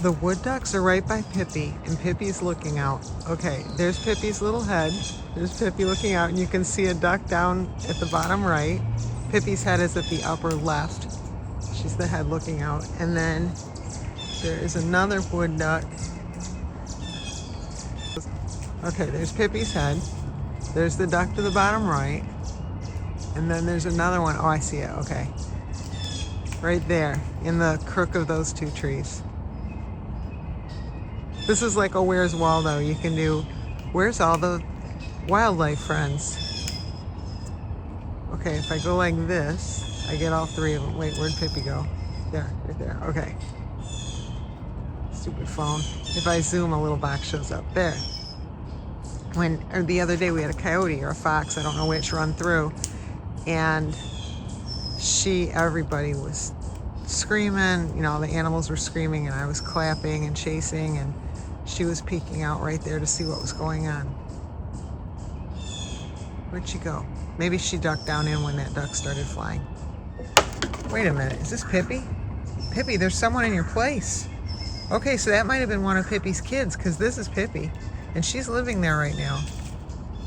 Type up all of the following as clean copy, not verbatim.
The wood ducks are right by Pippy, and Pippy's looking out. Okay, there's Pippy's little head. There's Pippy looking out, and you can see a duck down at the bottom right. Pippy's head is at the upper left. She's the head looking out. And then there is another wood duck. Okay, there's Pippy's head. There's the duck to the bottom right. And then there's another one. Oh, I see it. Okay. Right there in the crook of those two trees. This is like a Where's Waldo. You can do, where's all the wildlife friends? Okay, if I go like this, I get all three of them. Wait, where'd Pippy go? There, right there. Okay. Stupid phone. If I zoom, a little box shows up. There. Or the other day we had a coyote or a fox, I don't know which, run through. And everybody was screaming, you know, the animals were screaming, and I was clapping and chasing, and she was peeking out right there to see what was going on. Where'd she go? Maybe she ducked down in when that duck started flying. Wait a minute, is this Pippy? Pippy, there's someone in your place. Okay, so that might have been one of Pippy's kids, because this is Pippy, and she's living there right now.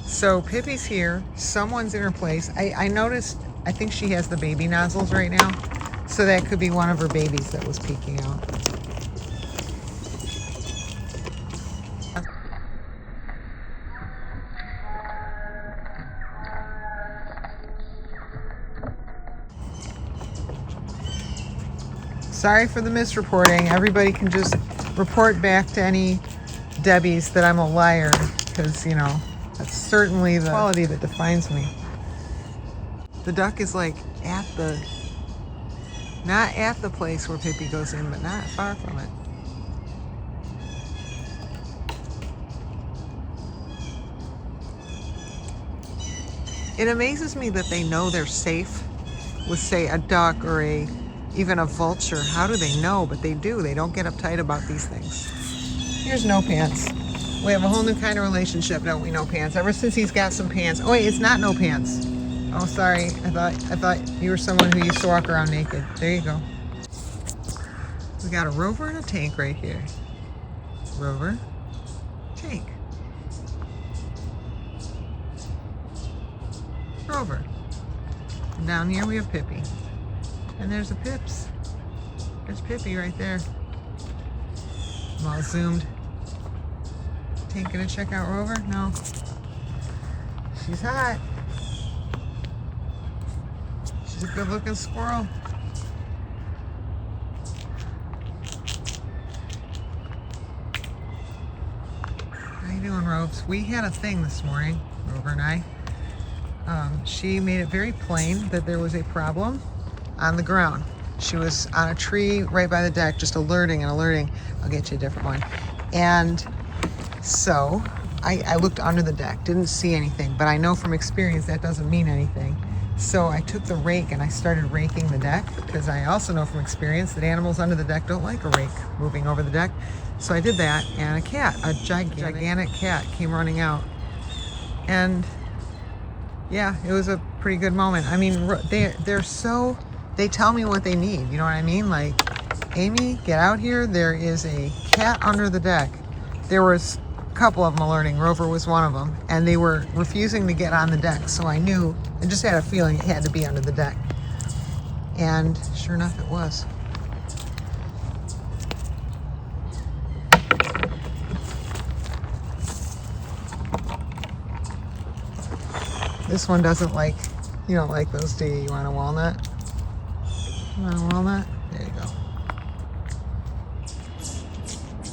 So Pippy's here, someone's in her place. I noticed, I think she has the baby nozzles right now, so that could be one of her babies that was peeking out. Sorry for the misreporting. Everybody can just report back to any Debbies that I'm a liar, because, you know, that's certainly the quality that defines me. The duck is like not at the place where Pippy goes in, but not far from it. It amazes me that they know they're safe with, say, a duck or even a vulture. How do they know? But they do. They don't get uptight about these things. Here's No Pants. We have a whole new kind of relationship, don't we, No Pants? Ever since he's got some pants. Oh wait, it's not No Pants. Oh, sorry. I thought you were someone who used to walk around naked. There you go. We got a Rover and a Tank right here. Rover, Tank. Rover. And down here we have Pippy. And there's a Pips. There's Pippy right there. I'm all zoomed. Tank gonna check out Rover? No. She's hot. She's a good looking squirrel. How you doing, Robes? We had a thing this morning, Rover and I. She made it very plain that there was a problem on the ground. She was on a tree right by the deck, just alerting. I'll get you a different one. And so I looked under the deck, didn't see anything, but I know from experience that doesn't mean anything. So I took the rake and I started raking the deck, because I also know from experience that animals under the deck don't like a rake moving over the deck. So I did that, and a gigantic cat came running out. And yeah, it was a pretty good moment. I mean, they tell me what they need, you know what I mean? Like, Amy, get out here, there is a cat under the deck. There was a couple of them alerting, Rover was one of them, and they were refusing to get on the deck, so I just had a feeling it had to be under the deck. And sure enough, it was. This one doesn't like, you don't like those, do you? You want a walnut? You want a walnut? There you go.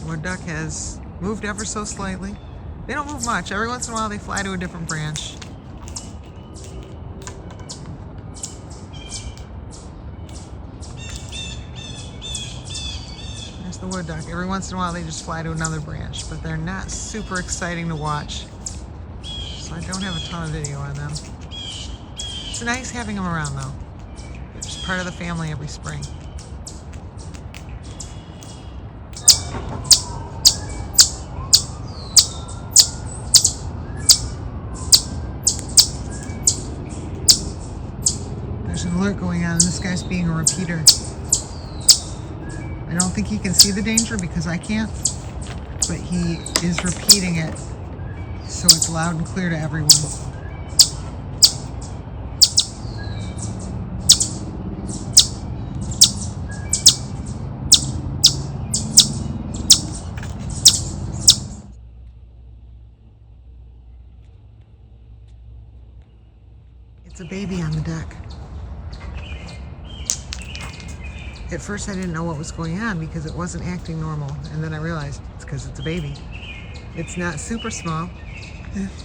Wood duck has moved ever so slightly. They don't move much. Every once in a while they fly to a different branch. There's the wood duck. Every once in a while they just fly to another branch, but they're not super exciting to watch. So I don't have a ton of video on them. It's nice having them around though. They're just part of the family every spring. There's an alert going on, and this guy's being a repeater. I don't don't think he can see the danger because I can't, but he is repeating it so it's loud and clear to everyone. It's a baby on the deck. At first I didn't know what was going on because it wasn't acting normal, and then I realized it's because it's a baby. It's not super small.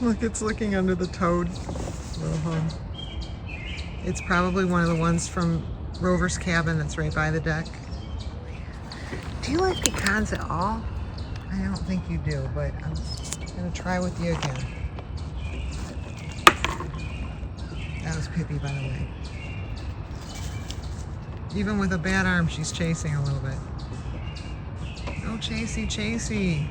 Look, it's looking under the toad. It's probably one of the ones from Rover's cabin that's right by the deck. Do you like pecans at all? I don't think you do, but I'm gonna try with you again. That was Pippy, by the way. Even with a bad arm, she's chasing a little bit. Oh, chasey, chasey.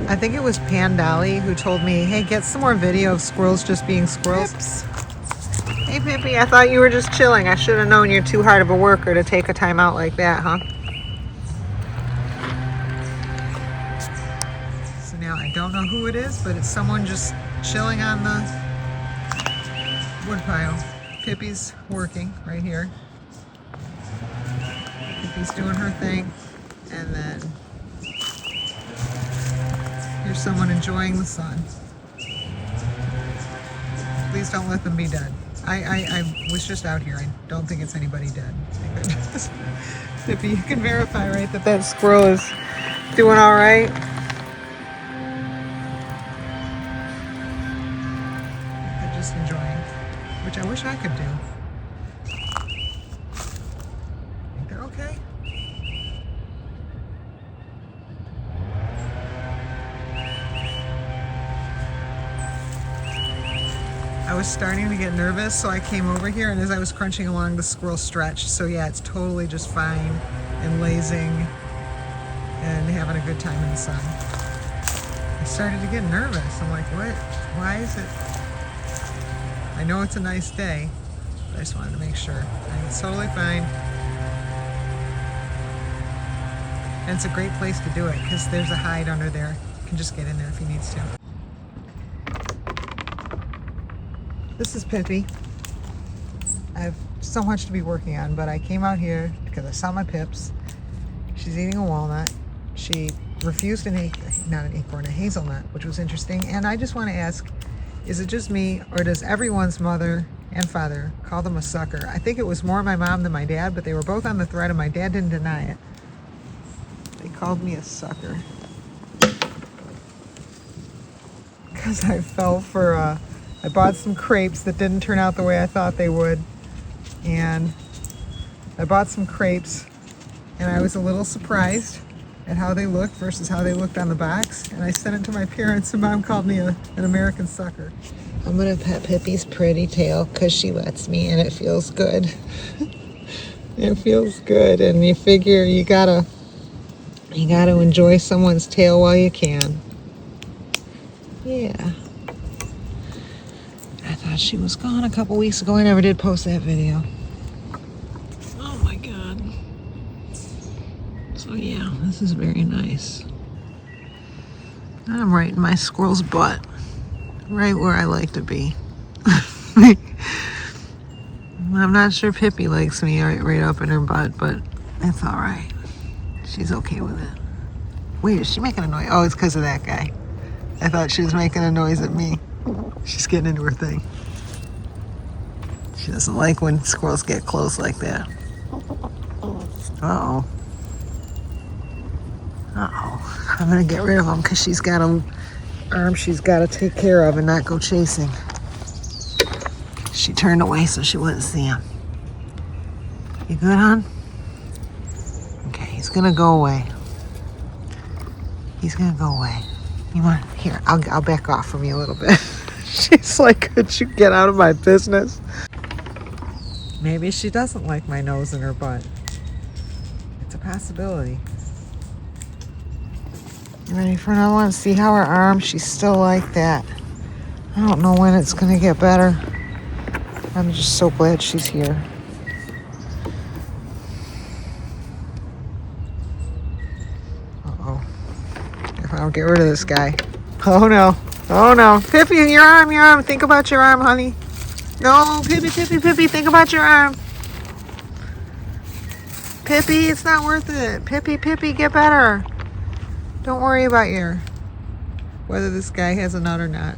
I think it was Pan Dolly who told me, hey, get some more video of squirrels just being squirrels. Pips. Hey, Pippy, I thought you were just chilling. I should have known you're too hard of a worker to take a time out like that, huh? So now I don't know who it is, but it's someone just chilling on the woodpile. Pippy's working right here. Pippy's doing her thing. And then here's someone enjoying the sun. Please don't let them be dead. I was just out here. I don't think it's anybody dead. Pippy, you can verify, right, that squirrel is doing all right? They're just enjoying, which I wish I could do. Think they're okay? I was starting to get nervous, so I came over here, and as I was crunching along, the squirrel stretched. So yeah, it's totally just fine and lazing and having a good time in the sun. I started to get nervous. I'm like, what? Why is it? I know it's a nice day, but I just wanted to make sure. And it's totally fine. And it's a great place to do it because there's a hide under there. You can just get in there if he needs to. This is Pippy. I have so much to be working on, but I came out here because I saw my Pips. She's eating a walnut. She refused not an acorn, a hazelnut, which was interesting. And I just want to ask, is it just me, or does everyone's mother and father call them a sucker? I think it was more my mom than my dad, but they were both on the thread, and my dad didn't deny it. They called me a sucker. Because I fell for I bought some crepes that didn't turn out the way I thought they would. And I bought some crepes, and I was a little surprised at how they looked versus how they looked on the box. And I sent it to my parents, and Mom called me an American sucker. I'm gonna pet Pippy's pretty tail because she lets me, and it feels good. It feels good, and you figure you gotta enjoy someone's tail while you can. Yeah. I thought she was gone a couple weeks ago. I never did post that video. Oh my God. So yeah, this is very nice. I'm right in my squirrel's butt. Right where I like to be. I'm not sure Pippy likes me right up in her butt, but it's all right. She's okay with it. Wait, is she making a noise? Oh, it's because of that guy. I thought she was making a noise at me. She's getting into her thing. She doesn't like when squirrels get close like that. Uh-oh. Uh-oh. I'm going to get rid of him because she's got an arm she's got to take care of and not go chasing. She turned away so she wouldn't see him. You good, hon? Okay, he's going to go away. He's going to go away. You want... Here, I'll back off from you a little bit. She's like, could you get out of my business? Maybe she doesn't like my nose in her butt. It's a possibility. You ready for another one? See how her arm, she's still like that. I don't know when it's going to get better. I'm just so glad she's here. Uh-oh. If I don't get rid of this guy. Oh no. Oh no. Pippy, your arm. Think about your arm, honey. No, Pippy, think about your arm. Pippy, it's not worth it. Pippy, get better. Don't worry about whether this guy has a nut or not.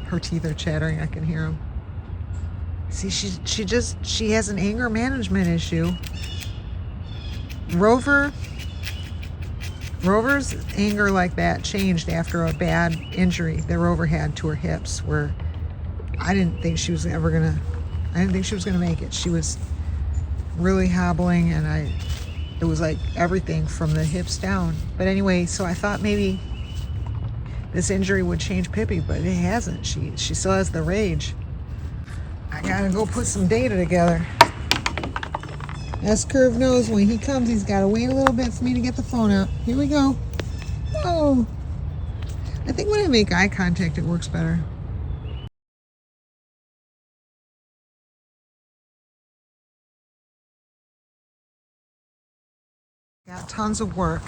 Her teeth are chattering, I can hear them. See, she has an anger management issue. Rover's anger like that changed after a bad injury that Rover had to her hips, where I didn't think she was gonna make it. She was really hobbling, and it was like everything from the hips down. But anyway, so I thought maybe this injury would change Pippy, but it hasn't. She still has the rage. I gotta go put some data together. S-Curve knows when he comes, he's gotta wait a little bit for me to get the phone out. Here we go. Oh, I think when I make eye contact, it works better. Got tons of work.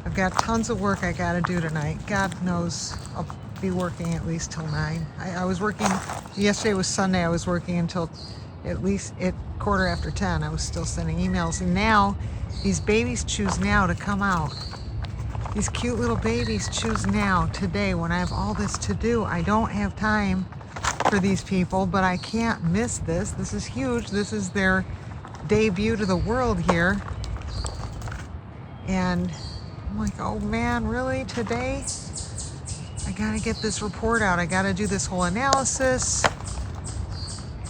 I've got tons of work I gotta do tonight. God knows I'll be working at least till 9. I was working, yesterday was Sunday, I was working until at least at 10:15. I was still sending emails, and now these babies choose now to come out. These cute little babies choose now, today, when I have all this to do. I don't have time for these people, but I can't miss this. This is huge. This is their debut to the world here. And I'm like, oh man, really, today? I gotta get this report out. I gotta do this whole analysis.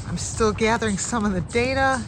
I'm still gathering some of the data.